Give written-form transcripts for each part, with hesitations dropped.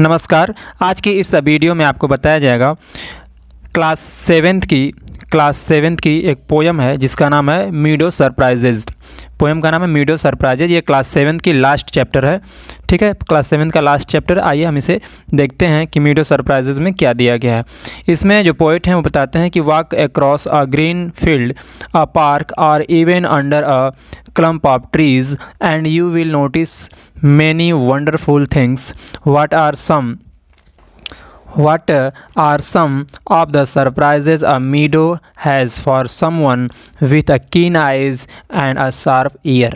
नमस्कार। आज की इस वीडियो में आपको बताया जाएगा क्लास सेवेंथ की एक पोयम है जिसका नाम है मीडो सरप्राइजेज। पोयम का नाम है मीडो सरप्राइजेज। ये क्लास सेवेंथ की लास्ट चैप्टर है। ठीक है, क्लास सेवेंथ का लास्ट चैप्टर। आइए हम इसे देखते हैं कि मीडो सरप्राइजेज में क्या दिया गया है। इसमें जो पोइट हैं वो बताते हैं कि walk across a green field, a park और even under a clump of trees and you will notice many wonderful things. What are some of the surprises a meadow has for someone with a keen eyes and a sharp ear?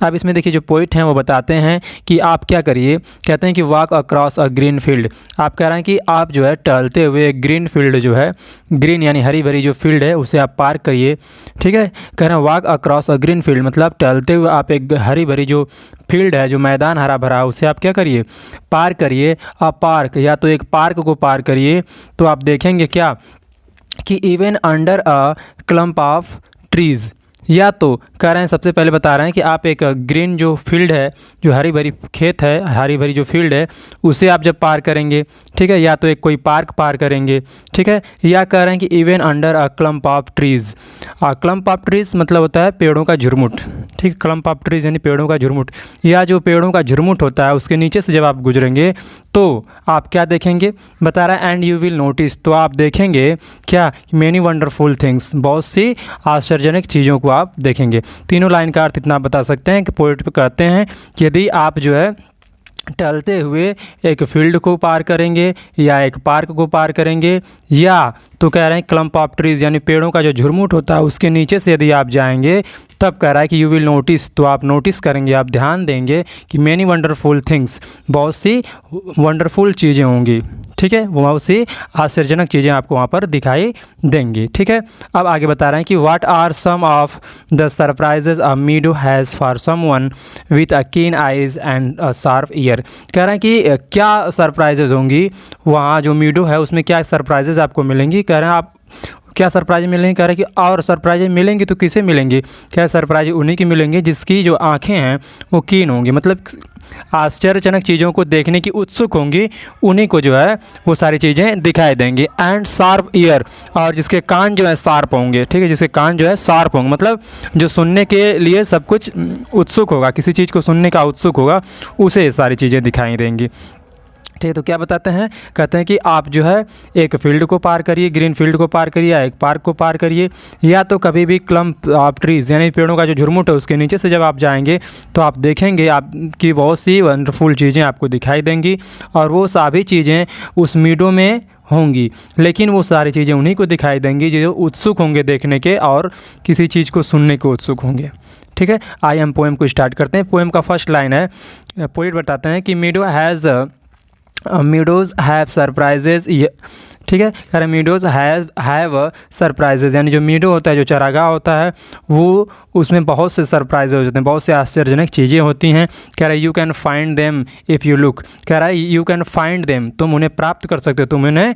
अब इसमें देखिए जो poet हैं वो बताते हैं कि आप क्या करिए। कहते हैं कि walk across a green field. आप कह रहे हैं कि आप जो है टहलते हुए ग्रीन फील्ड जो है, ग्रीन यानी हरी भरी जो फील्ड है उसे आप पार करिए। ठीक है, कह रहे हैं walk across a green field मतलब टहलते हुए आप एक हरी भरी जो फील्ड है, जो मैदान हरा भरा है, उसे आप क्या करिए, पार करिए। अ पार्क, या तो एक पार्क को पार करिए तो आप देखेंगे क्या कि even under a clump of trees, या तो कह रहे हैं सबसे पहले बता रहे हैं कि आप एक ग्रीन जो फील्ड है, जो हरी भरी खेत है, हरी भरी जो फील्ड है उसे आप जब पार करेंगे, ठीक है, या तो एक कोई पार्क पार करेंगे, ठीक है, या कह रहे हैं कि even under a clump of trees. Clump of trees मतलब होता है पेड़ों का झुरमुट। ठीक, क्लम्प ऑफ ट्रीज़ यानी पेड़ों का झुरमुट, या जो पेड़ों का झुरमुट होता है उसके नीचे से जब आप गुजरेंगे तो आप क्या देखेंगे, बता रहा है एंड यू विल नोटिस, तो आप देखेंगे क्या, मैनी वंडरफुल थिंग्स, बहुत सी आश्चर्यजनक चीज़ों को आप देखेंगे। तीनों लाइन का अर्थ इतना बता सकते हैं कि पोइट कहते हैं कि यदि आप जो है टहलते हुए एक फील्ड को पार करेंगे या एक पार्क को पार करेंगे, या तो कह रहे हैं क्लम्प ऑफ ट्रीज़ यानी पेड़ों का जो झुरमुट होता है उसके नीचे से यदि आप जाएंगे तब कह रहा है कि यू विल नोटिस, तो आप नोटिस करेंगे, आप ध्यान देंगे कि मैनी वंडरफुल थिंग्स, बहुत सी वंडरफुल चीज़ें होंगी। ठीक है, बहुत सी आश्चर्यजनक चीज़ें आपको वहाँ पर दिखाई देंगी। ठीक है, अब आगे बता रहे हैं कि what are some of the surprises a meadow has for someone with a keen eyes and a sharp ear. कह रहे हैं कि क्या सरप्राइजेज होंगी वहाँ, जो मीडो है उसमें क्या सरप्राइजेज आपको मिलेंगी। कह रहे हैं आप क्या सरप्राइज मिलेंगे, कह रहे हैं कि और सरप्राइज मिलेंगी तो किसे मिलेंगी, क्या सरप्राइज उन्हीं की मिलेंगी जिसकी जो आंखें हैं वो कीन होंगी, मतलब आश्चर्यजनक चीज़ों को देखने की उत्सुक होंगी, उन्हीं को जो है वो सारी चीज़ें दिखाई देंगी। एंड शार्प ईयर, और जिसके कान जो है शार्प होंगे। ठीक है, जिसके कान जो है शार्प होंगे मतलब जो सुनने के लिए सब कुछ उत्सुक होगा, किसी चीज़ को सुनने का उत्सुक होगा, उसे सारी चीज़ें दिखाई देंगी। ठीक है, तो क्या बताते हैं, कहते हैं कि आप जो है एक फील्ड को पार करिए, ग्रीन फील्ड को पार करिए, या एक पार्क को पार करिए, या तो कभी भी क्लम्प ऑफ ट्रीज़ यानी पेड़ों का जो झुरमुट है उसके नीचे से जब आप जाएंगे तो आप देखेंगे आपकी बहुत सी वंडरफुल चीज़ें आपको दिखाई देंगी, और वो सभी चीज़ें उस मीडो में होंगी, लेकिन वो सारी चीज़ें उन्हीं को दिखाई देंगी जो उत्सुक होंगे देखने के और किसी चीज़ को सुनने को उत्सुक होंगे। ठीक है, आइए हम पोएम को स्टार्ट करते हैं। पोएम का फर्स्ट लाइन है, पोएट बताते हैं कि मीडो हैज़ meadows have surprises। ठीक है, कह रहे मीडोज़ हैव सरप्राइजेज, यानी जो मीडो होता है, जो चरागाह होता है, वो उसमें बहुत से सरप्राइज हो जाते हैं, बहुत से आश्चर्यजनक चीज़ें होती हैं। कह रहा है you can find them if you look. कह रहा है यू कैन फाइंड देम, तुम उन्हें प्राप्त कर सकते हो, तुम उन्हें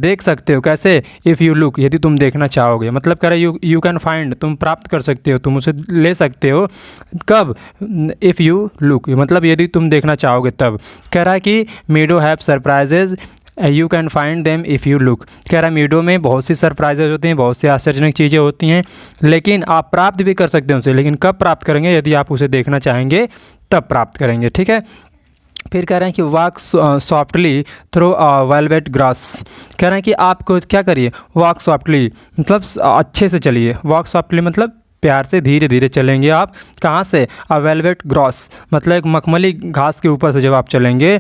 देख सकते हो। कैसे, इफ़ यू लुक, यदि तुम देखना चाहोगे, मतलब कह रहा है यू कैन फाइंड, तुम प्राप्त कर सकते हो, तुम उसे ले सकते हो। कब, इफ़ यू लुक मतलब यदि तुम देखना चाहोगे तब। कह रहा है कि मीडो have surprises, you can find them if you look. कह रहा है मीडो में बहुत सी सरप्राइजेज होती हैं, बहुत सी आश्चर्यजनक चीज़ें होती हैं, लेकिन आप प्राप्त भी कर सकते हैं उसे, लेकिन कब प्राप्त करेंगे, यदि आप उसे देखना चाहेंगे तब प्राप्त करेंगे। ठीक है, फिर कह रहे हैं कि walk softly through velvet grass. कह रहे हैं कि आपको क्या करिए, वॉक सॉफ्टली मतलब अच्छे से चलिए, वॉक सॉफ्टली मतलब प्यार से धीरे धीरे चलेंगे आप। कहाँ से, अ वेलवेट ग्रास मतलब एक मखमली घास के ऊपर से जब आप चलेंगे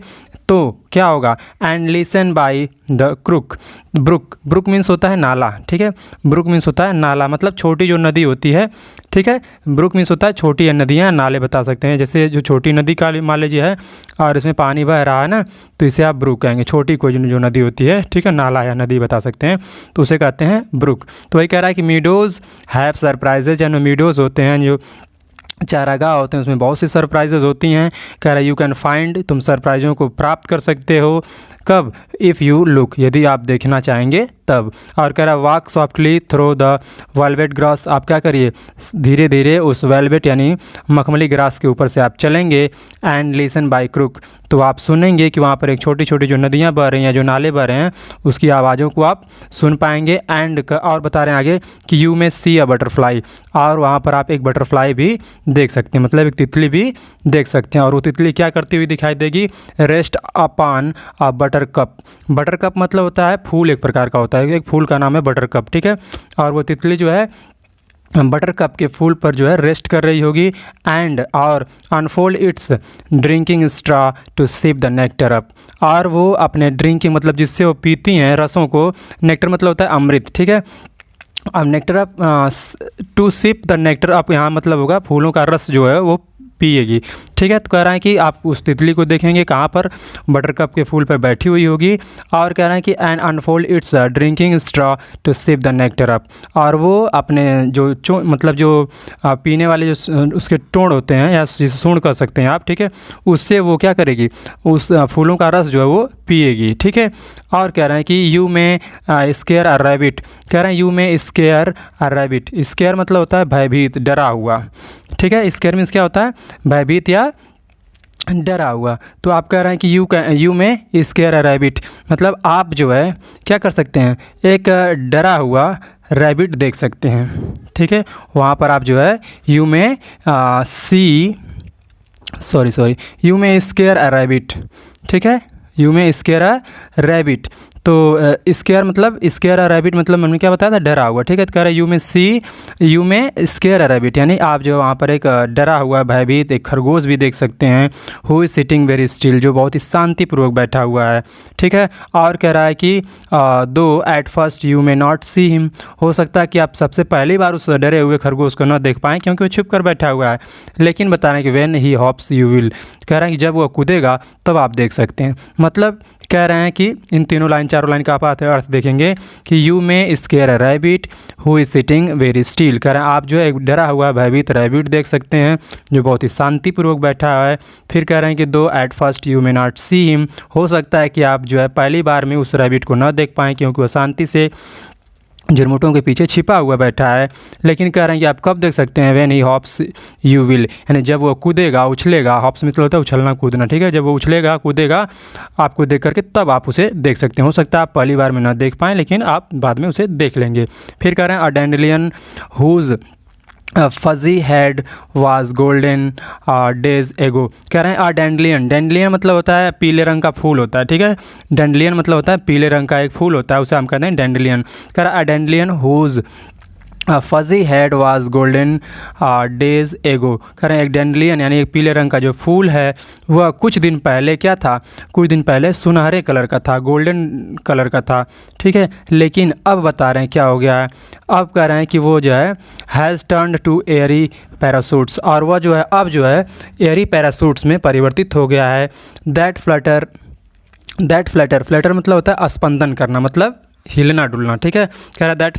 तो क्या होगा, and listen by the brook. Brook means होता है नाला। ठीक है, ब्रुक मीन्स होता है नाला, मतलब छोटी जो नदी होती है। ठीक है, ब्रुक मीन्स होता है छोटी नदियाँ, नाले बता सकते हैं। जैसे जो छोटी नदी का मान लीजिए है और इसमें पानी बह रहा है ना, तो इसे आप ब्रुक कहेंगे। छोटी कोई जो नदी होती है, ठीक है, नाला या नदी बता सकते हैं, तो उसे कहते हैं ब्रुक। तो वही कह रहा है कि मीडोज़ हैव सरप्राइजेज, यानी मीडोज़ होते हैं जो चारागाह होते हैं उसमें बहुत सी सरप्राइजेज होती हैं। कह रहा है यू कैन फाइंड, तुम सरप्राइजों को प्राप्त कर सकते हो। कब? इफ़ यू लुक, यदि आप देखना चाहेंगे तब। और कह रहा है walk softly through the velvet grass, आप क्या करिए धीरे धीरे उस वेलवेट यानी मखमली ग्रास के ऊपर से आप चलेंगे। एंड लिसन बाय क्रुक, तो आप सुनेंगे कि वहाँ पर एक छोटी छोटी जो नदियाँ बह रही हैं, जो नाले बह रहे हैं, उसकी आवाज़ों को आप सुन पाएंगे। एंड और बता रहे हैं आगे कि यू में सी अ बटरफ्लाई, और वहाँ पर आप एक बटरफ्लाई भी देख सकते हैं, मतलब एक तितली भी देख सकते हैं। और वो तितली क्या करती हुई दिखाई देगी? Rest upon a butter cup. Butter cup मतलब होता है फूल, एक प्रकार का होता है, एक फूल का नाम है बटर कप, ठीक है। और वो तितली जो है बटर कप के फूल पर जो है रेस्ट कर रही होगी। एंड और unfold its drinking straw to sip the nectar up, और वो अपने ड्रिंकिंग मतलब जिससे वो पीती हैं रसों को, नेक्टर मतलब होता है अमृत, ठीक है। अब nectar up, to sip the nectar up यहाँ मतलब होगा फूलों का रस जो है वो पिएगी, ठीक है। तो कह रहा है कि आप उस तितली को देखेंगे कहाँ पर? बटर कप के फूल पर बैठी हुई होगी। और कह रहा है कि and unfold its drinking straw to sip the nectar up, और वो अपने जो मतलब जो पीने वाले जो उसके टोड़ होते हैं या सूंड कर सकते हैं आप, ठीक है, उससे वो क्या करेगी? उस फूलों का रस जो है वो पिएगी, ठीक है। और कह रहे हैं कि यू में स्केयर अ रैबिट, कह रहे हैं यू में स्केयर अ रैबिट। स्केयर मतलब होता है भयभीत, डरा हुआ, ठीक है। स्केयर मीन्स क्या होता है? भयभीत या डरा हुआ। तो आप कह रहे हैं कि यू में स्केयर अ रैबिट, मतलब आप जो है क्या कर सकते हैं? एक डरा हुआ रैबिट देख सकते हैं, ठीक है। वहाँ पर आप जो है यू में यू में स्केयर अ रैबिट, ठीक है। यू में स्केयर अ रैबिट, तो स्केयर मतलब स्केयर अ रैबिट मतलब हमने क्या बताया था? डरा हुआ, ठीक है। तो कह रहा है यू में स्केयर अ रैबिट, यानी आप जो वहाँ पर एक डरा हुआ भयभीत एक खरगोश भी देख सकते हैं। Who is sitting very still, जो बहुत ही शांतिपूर्वक बैठा हुआ है, ठीक है। और कह रहा है कि दो एट फर्स्ट यू में नॉट सी हिम, हो सकता है कि आप सबसे पहली बार उस डरे हुए खरगोश को न देख पाएँ क्योंकि वो छुप कर बैठा हुआ है, लेकिन बता रहे हैं कि when he hops you will, कह रहे हैं कि जब वो कूदेगा तब आप देख सकते हैं। मतलब कह रहे हैं कि इन तीनों लाइन चारों लाइन का आप अर्थ देखेंगे कि यू में square a rabbit who is sitting very still, कह रहे हैं आप जो है एक डरा हुआ भयभीत रैबिट देख सकते हैं जो बहुत ही शांतिपूर्वक बैठा है। फिर कह रहे हैं कि दो एट फर्स्ट यू में नॉट सी हिम, हो सकता है कि आप जो है पहली बार में उस रैबिट को न देख पाएँ क्योंकि वो शांति से झुरमुटों के पीछे छिपा हुआ बैठा है, लेकिन कह रहे हैं कि आप कब देख सकते हैं? When he hops you will, यानी जब वो कूदेगा उछलेगा, हॉप्स मतलब होता है उछलना कूदना, ठीक है। जब वो उछलेगा कूदेगा आपको देख करके तब आप उसे देख सकते हैं। हो सकता है आप पहली बार में ना देख पाएँ लेकिन आप बाद में उसे देख लेंगे। फिर कह रहे हैं a dandelion whose fuzzy head was golden days ago, कह रहे हैं आ डैंडलियन, डैंडलियन मतलब होता है पीले रंग का फूल होता है, ठीक है। डैंडलियन मतलब होता है पीले रंग का एक फूल होता है, उसे हम कहते हैं डैंडलियन। कह रहा है a dandelion whose fuzzy head was golden days ago, कह रहे हैं एक डैंडलियन यानी एक पीले रंग का जो फूल है वह कुछ दिन पहले क्या था? कुछ दिन पहले सुनहरे कलर का था, गोल्डन कलर का था, ठीक है। लेकिन अब बता रहे हैं क्या हो गया है? अब कह रहे हैं कि वो जो है हैज़ टर्न्ड टू एयरी पैरासूट्स, और वह जो है अब जो है एयरी पैरासूट्स में परिवर्तित हो गया है। दैट फ्लटर फ्लटर मतलब होता है स्पंदन करना, मतलब हिलना डुलना, ठीक है। कह रहा है that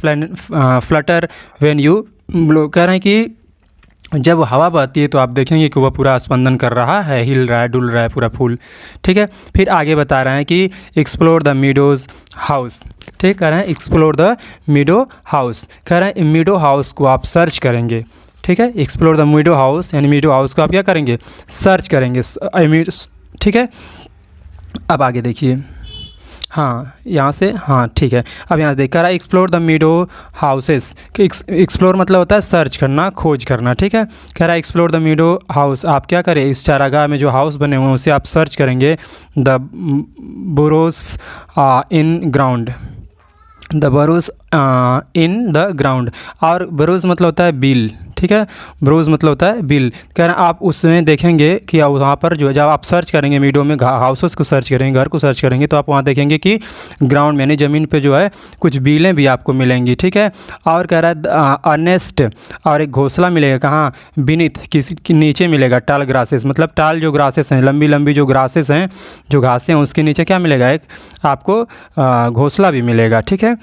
Flutter when you blow, कह रहे हैं कि जब हवा बहती है तो आप देखेंगे कि वह पूरा स्पंदन कर रहा है, हिल रहा है, डुल रहा है पूरा फूल, ठीक है। फिर आगे बता रहे हैं कि एक्सप्लोर द मीडोज़ हाउस, ठीक, कह रहे हैं एक्सप्लोर द मीडो हाउस, कह रहे हैं मीडो हाउस को आप सर्च करेंगे, ठीक है। एक्सप्लोर द मीडो हाउस यानी मीडो हाउस को आप क्या करेंगे? सर्च करेंगे, ठीक है। अब आगे देखिए, हाँ यहाँ से, हाँ ठीक है। अब यहाँ से देख रहा है एक्सप्लोर द मीडो हाउसेस, एक्सप्लोर मतलब होता है सर्च करना, खोज करना, ठीक है। कह रहा है एक्सप्लोर द मीडो हाउस, आप क्या करें इस चारागाह में जो हाउस बने हुए हैं उसे आप सर्च करेंगे। The burrows in ground, the burrows in the ground, और बरोज मतलब होता है बिल, ठीक है। ब्रोज मतलब होता है बिल, कह रहे हैं आप उसमें देखेंगे कि वहाँ पर जो है जब आप सर्च करेंगे मीडो में हाउसेस को सर्च करेंगे, घर को सर्च करेंगे, तो आप वहाँ देखेंगे कि ग्राउंड में यानी ज़मीन पे जो है कुछ बिलें भी आपको मिलेंगी, ठीक है। और कह रहा है अर्नेस्ट, और एक घोंसला मिलेगा कहाँ? बीनीथ, किसी के नीचे मिलेगा, टाल ग्रासेस मतलब टाल जो ग्रासेस हैं, लंबी लंबी जो ग्रासेस हैं, जो घासें हैं, उसके नीचे क्या मिलेगा? एक आपको घोंसला भी मिलेगा, ठीक है।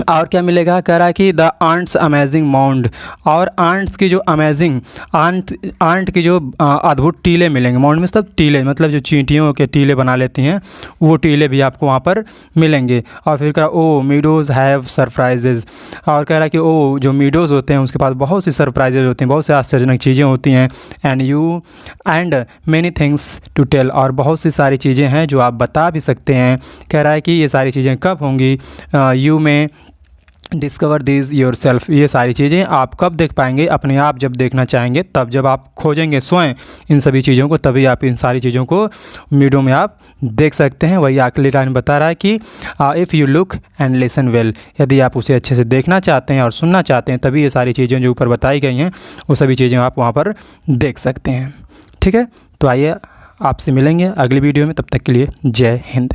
और क्या मिलेगा, कह रहा है कि द आंट्स अमेजिंग माउंड, और आंट्स की जो अमेजिंग आंट की जो अद्भुत टीले मिलेंगे। माउंड में सब टीले, मतलब जो चींटियों के टीले बना लेती हैं वो टीले भी आपको वहाँ पर मिलेंगे। और फिर कह रहा ओ मीडोज़ हैव सरप्राइजेज़, और कह रहा है कि ओ जो मीडोज़ होते हैं उसके पास बहुत सी सरप्राइजेज होती हैं, बहुत से आश्चर्यजनक चीज़ें होती हैं। And many things to tell, और बहुत सी सारी चीज़ें हैं जो आप बता भी सकते हैं। कह रहा है कि ये सारी चीज़ें कब होंगी, यू में डिस्कवर दीज योर सेल्फ, ये सारी चीज़ें आप कब देख पाएंगे, अपने आप जब देखना चाहेंगे तब, जब आप खोजेंगे स्वयं इन सभी चीज़ों को, तभी आप इन सारी चीज़ों को मीडो में आप देख सकते हैं। वही अगली लाइन बता रहा है कि if you look and listen well, यदि आप उसे अच्छे से देखना चाहते हैं और सुनना चाहते हैं तभी ये सारी चीज़ें जो ऊपर बताई गई हैं वो सभी चीज़ें आप वहाँ पर देख सकते हैं। ठीक है, तो आइए आपसे मिलेंगे अगली वीडियो में, तब तक के लिए जय हिंद।